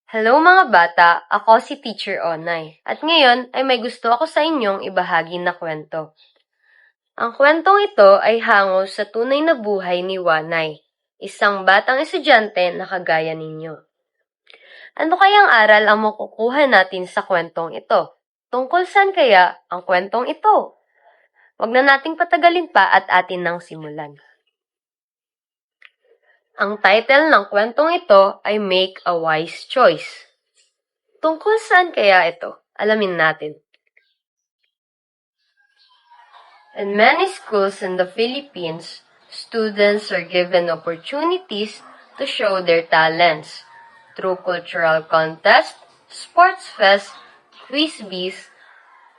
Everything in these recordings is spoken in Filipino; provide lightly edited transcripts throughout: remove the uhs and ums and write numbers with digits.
Hello mga bata, ako si Teacher Onay. At ngayon ay may gusto ako sa inyong ibahagi na kwento. Ang kwentong ito ay hango sa tunay na buhay ni Wanay, isang batang estudyante na kagaya ninyo. Ano kayang aral ang makukuha natin sa kwentong ito? Tungkol saan kaya ang kwentong ito? Huwag na nating patagalin pa at atin nang simulan. Ang title ng kwentong ito ay Make a Wise Choice. Tungkol saan kaya ito? Alamin natin. In many schools in the Philippines, students are given opportunities to show their talents through cultural contests, sports fests, quiz bees,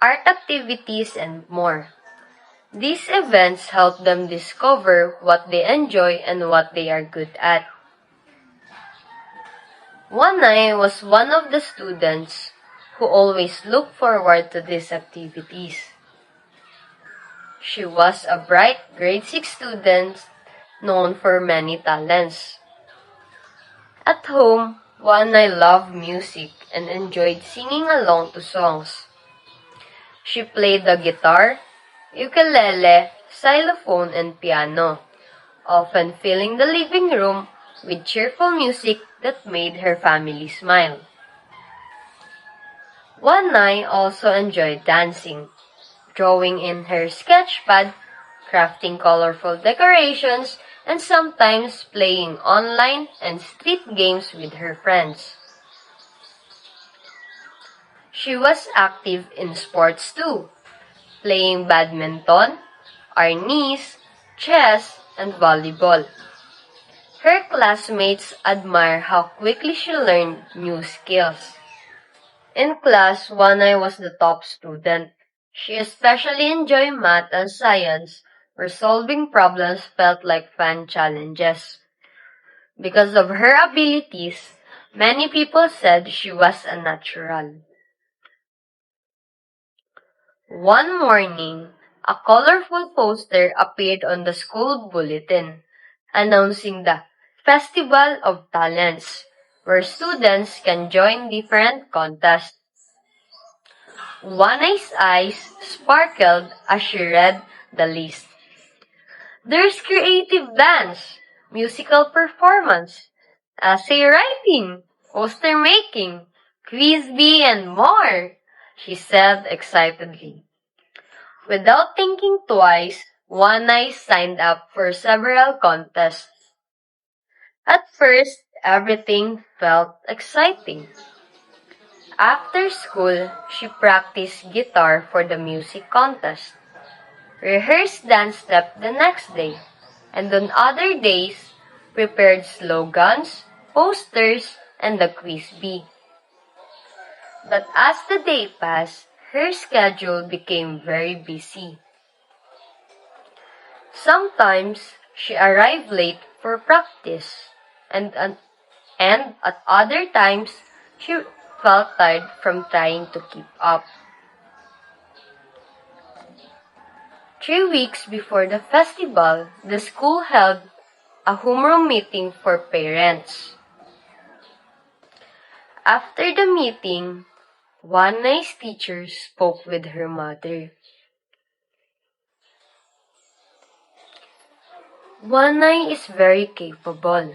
art activities, and more. These events help them discover what they enjoy and what they are good at. Wanay was one of the students who always looked forward to these activities. She was a bright grade 6 student known for many talents. At home, Wanay loved music and enjoyed singing along to songs. She played the guitar, ukulele, xylophone, and piano, often filling the living room with cheerful music that made her family smile. Wanay also enjoyed dancing, drawing in her sketchpad, crafting colorful decorations, and sometimes playing online and street games with her friends. She was active in sports too, playing badminton, arnis, chess, and volleyball. Her classmates admire how quickly she learned new skills. In class, Wanay was the top student. She especially enjoyed math and science, where solving problems felt like fun challenges. Because of her abilities, many people said she was a natural. One morning, a colorful poster appeared on the school bulletin, announcing the Festival of Talents, where students can join different contests. Wanay's eyes sparkled as she read the list. There's creative dance, musical performance, essay writing, poster making, quiz bee, and more, she said excitedly. Without thinking twice, Wanay signed up for several contests. At first, everything felt exciting. After school, she practiced guitar for the music contest, rehearsed dance step the next day, and on other days, prepared slogans, posters, and the quiz bee. But as the day passed, her schedule became very busy. Sometimes, she arrived late for practice, and at other times, she felt tired from trying to keep up. 3 weeks before the festival, the school held a homeroom meeting for parents. After the meeting, Wanay's teacher spoke with her mother. Wanay is very capable,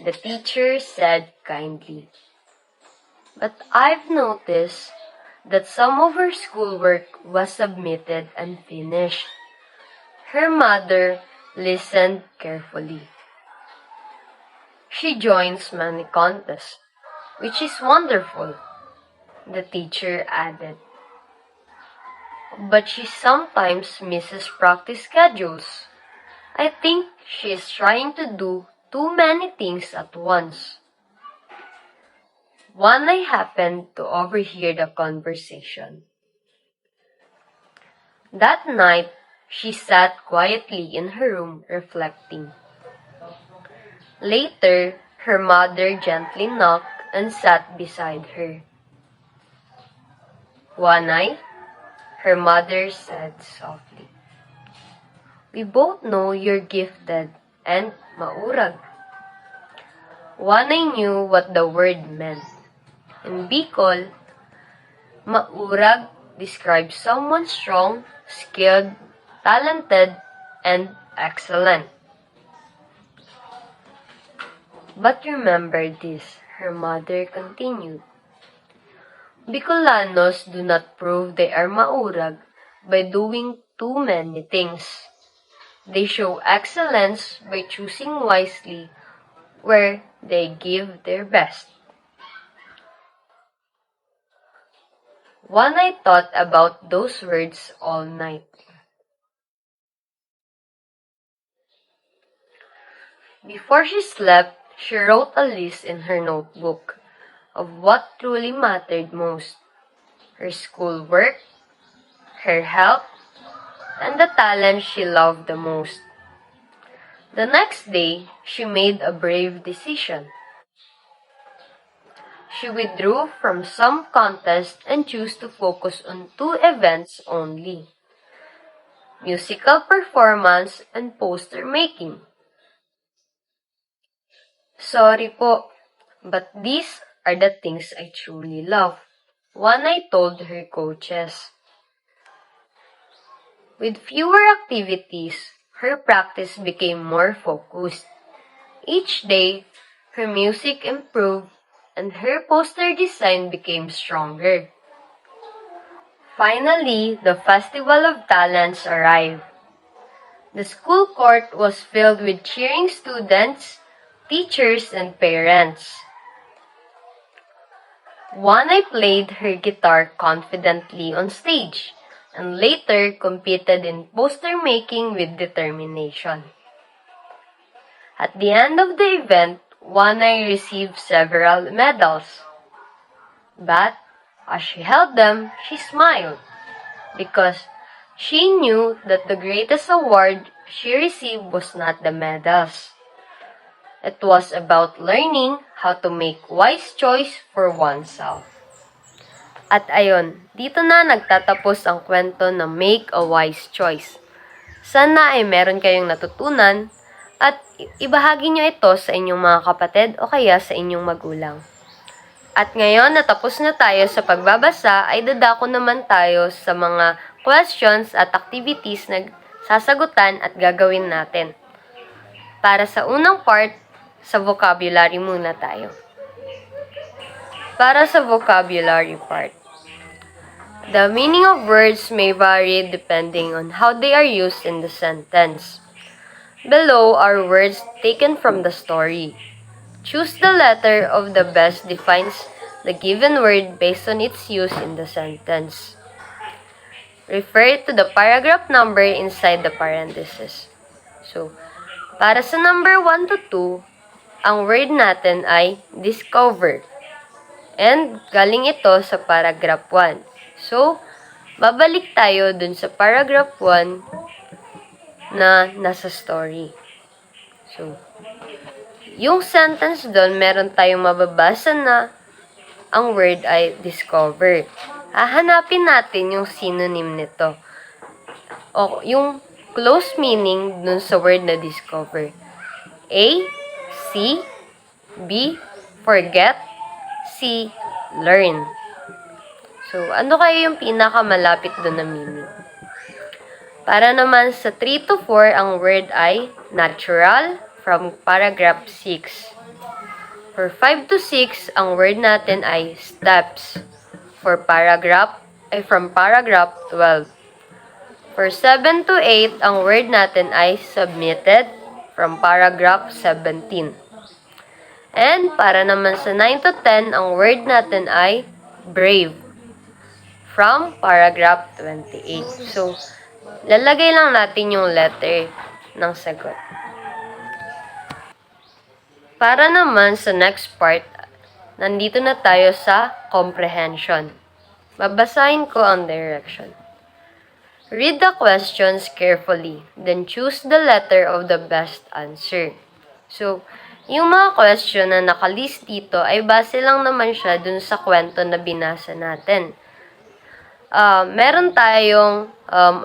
the teacher said kindly. But I've noticed that some of her schoolwork was submitted unfinished. Her mother listened carefully. She joins many contests, which is wonderful, the teacher added. But she sometimes misses practice schedules. I think she is trying to do too many things at once. Wanay happened to overhear the conversation. That night, she sat quietly in her room reflecting. Later, her mother gently knocked and sat beside her. Wanay, her mother said softly, we both know you're gifted and maurag. Wanay knew what the word meant. In Bicol, maurag describes someone strong, skilled, talented, and excellent. But remember this, her mother continued. Bicolanos do not prove they are maurag by doing too many things. They show excellence by choosing wisely where they give their best. One night thought about those words all night. Before she slept, she wrote a list in her notebook of what truly mattered most: her schoolwork, her health, and the talent she loved the most. The next day, she made a brave decision. She withdrew from some contests and chose to focus on 2 events only: musical performance and poster making. Sorry po, but these are the things I truly love, one I told her coaches. With fewer activities, her practice became more focused. Each day, her music improved and her poster design became stronger. Finally, the Festival of Talents arrived. The school court was filled with cheering students, teachers, and parents. Juana played her guitar confidently on stage and later competed in poster making with determination. At the end of the event, Juana received several medals. But as she held them, she smiled because she knew that the greatest award she received was not the medals. It was about learning how to make wise choice for oneself. At ayon, dito na nagtatapos ang kwento na Make a Wise Choice. Sana ay meron kayong natutunan at ibahagi nyo ito sa inyong mga kapatid o kaya sa inyong magulang. At ngayon, natapos na tayo sa pagbabasa, ay dadako naman tayo sa mga questions at activities na sasagutan at gagawin natin. Para sa unang part, sa vocabulary muna tayo. Para sa vocabulary part, the meaning of words may vary depending on how they are used in the sentence. Below are words taken from the story. Choose the letter of the best defines the given word based on its use in the sentence. Refer to the paragraph number inside the parentheses. So, para sa number 1 to 2, ang word natin ay discover. And galing ito sa paragraph 1. So, babalik tayo dun sa paragraph 1 na nasa story. So, yung sentence doon, meron tayong mababasa na ang word ay discover. Hahanapin natin yung synonym nito. O yung close meaning dun sa word na discover. A, see, B, forget, C, learn. So, ano kaya yung pinakamalapit doon na meaning? Para naman sa 3 to 4, ang word ay natural from paragraph 6. For 5 to 6, ang word natin ay steps. From paragraph 12. For 7 to 8, ang word natin ay submitted from paragraph 17. And para naman sa 9 to 10, ang word natin ay brave from paragraph 28. So, lalagay lang natin yung letter ng sagot. Para naman sa next part, nandito na tayo sa comprehension. Babasahin ko ang direction. Read the questions carefully, then choose the letter of the best answer. So, yung mga question na nakalist dito ay base lang naman siya dun sa kwento na binasa natin. Meron tayong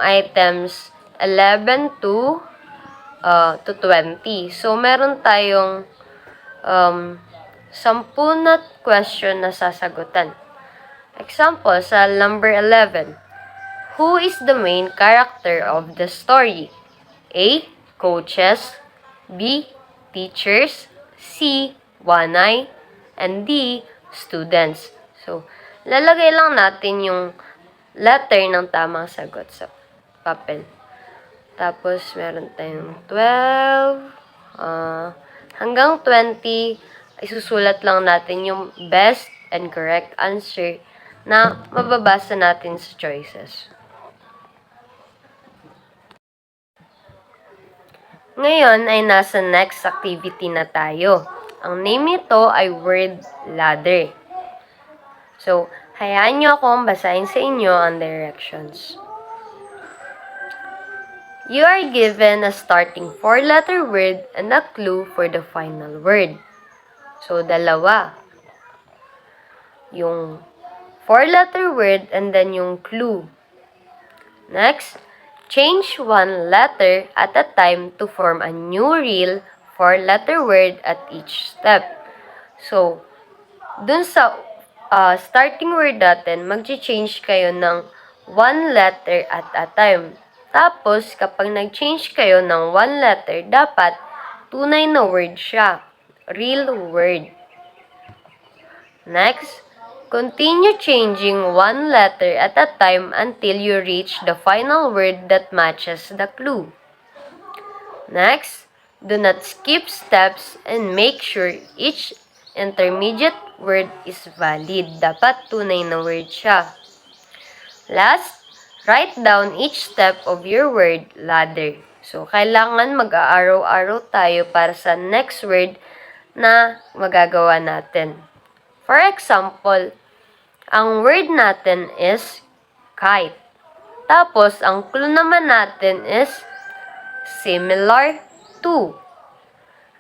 items 11 to 20. So, meron tayong 10 na question na sasagutan. Example, sa number 11. Who is the main character of the story? A. Coaches, B. Teachers, C. Wanay, and D. Students. So, lalagay lang natin yung letter ng tamang sagot sa papel. Tapos, meron tayong 12, hanggang 20, isusulat lang natin yung best and correct answer na mababasa natin sa choices. Ngayon ay nasa next activity na tayo. Ang name nito ay word ladder. So, hayaan nyo akong basahin sa inyo ang directions. You are given a starting 4-letter word and a clue for the final word. So, dalawa. Yung 4-letter word and then yung clue. Next, change one letter at a time to form a new real 4-letter word at each step. So, dun sa starting word natin, mag-change kayo ng one letter at a time. Tapos, kapag nag-change kayo ng one letter, dapat tunay na word siya. Real word. Next, continue changing one letter at a time until you reach the final word that matches the clue. Next, do not skip steps and make sure each intermediate word is valid. Dapat tunay na word siya. Last, write down each step of your word ladder. So, kailangan mag-aaraw-araw tayo para sa next word na magagawa natin. For example, ang word natin is kite. Tapos, ang clue naman natin is similar to.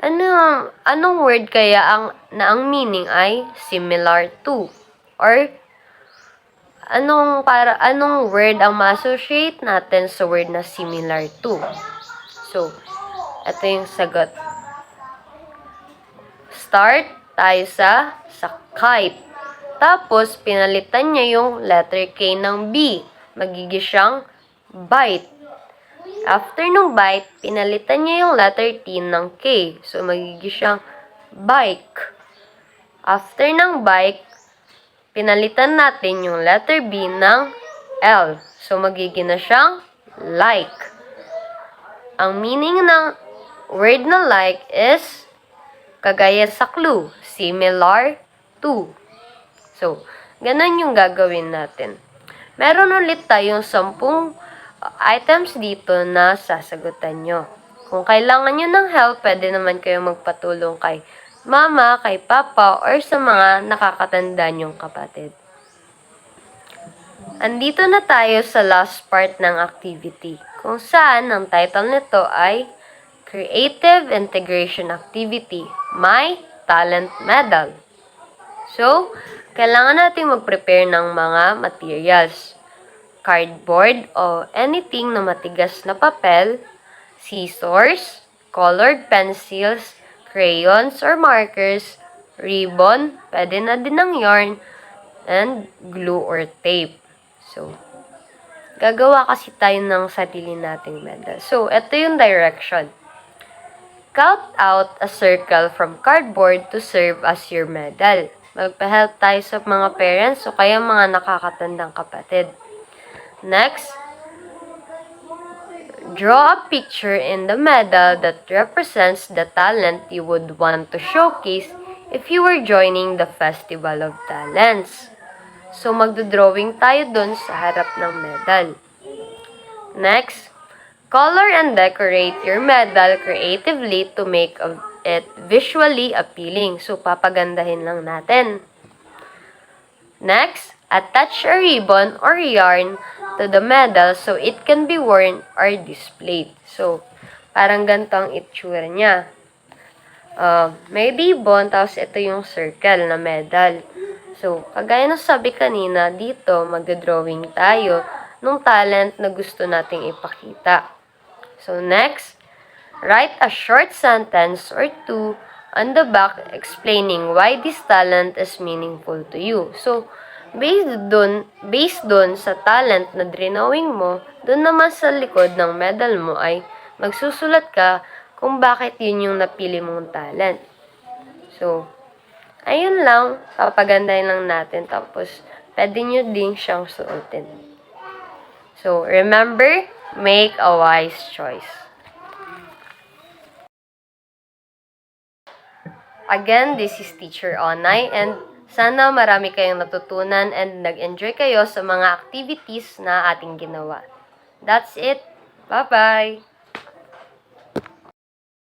Anong word kaya ang meaning ay similar to? Or anong word ang ma-associate natin sa word na similar to? So, ito yung sagot. Start tayo sa kite. Tapos, pinalitan niya yung letter K ng B. Magiging siyang bite. After nung bite, pinalitan niya yung letter T ng K. So, magiging siyang bike. After ng bike, pinalitan natin yung letter B ng L. So, magiging na siyang like. Ang meaning ng word na like is kagaya sa clue, similar to. So, ganun yung gagawin natin. Meron ulit tayong 10 items dito na sasagutan nyo. Kung kailangan nyo ng help, pwede naman kayo magpatulong kay mama, kay papa, or sa mga nakakatanda nyong kapatid. Andito na tayo sa last part ng activity, kung saan ang title nito ay Creative Integration Activity, My Talent Medal. So, kailangan natin mag-prepare ng mga materials. Cardboard o anything na matigas na papel, scissors, colored pencils, crayons or markers, ribbon, pwede na din ng yarn, and glue or tape. So, gagawa kasi tayo ng sarili nating medal. So, ito yung direction. Cut out a circle from cardboard to serve as your medal. Magpa-help tayo sa mga parents o kaya mga nakakatandang kapatid. Next, draw a picture in the medal that represents the talent you would want to showcase if you were joining the Festival of Talents. So, magdodrawing tayo dun sa harap ng medal. Next, color and decorate your medal creatively to make it visually appealing. So, papagandahin lang natin. Next, attach a ribbon or yarn to the medal so it can be worn or displayed. So, parang ganito ang itsura niya. May ribbon, tapos ito yung circle na medal. So, kagaya ng sabi kanina, dito magdodrawing tayo nung talent na gusto nating ipakita. So, next, write a short sentence or two on the back explaining why this talent is meaningful to you. So, based dun sa talent na drawing mo, dun naman sa likod ng medal mo ay magsusulat ka kung bakit yun yung napili mong talent. So, ayun lang, papagandahin lang natin, tapos pwede nyo din siyang suotin. So, remember, make a wise choice. Again, this is Teacher Onay, and sana marami kayong natutunan and nag-enjoy kayo sa mga activities na ating ginawa. That's it. Bye-bye!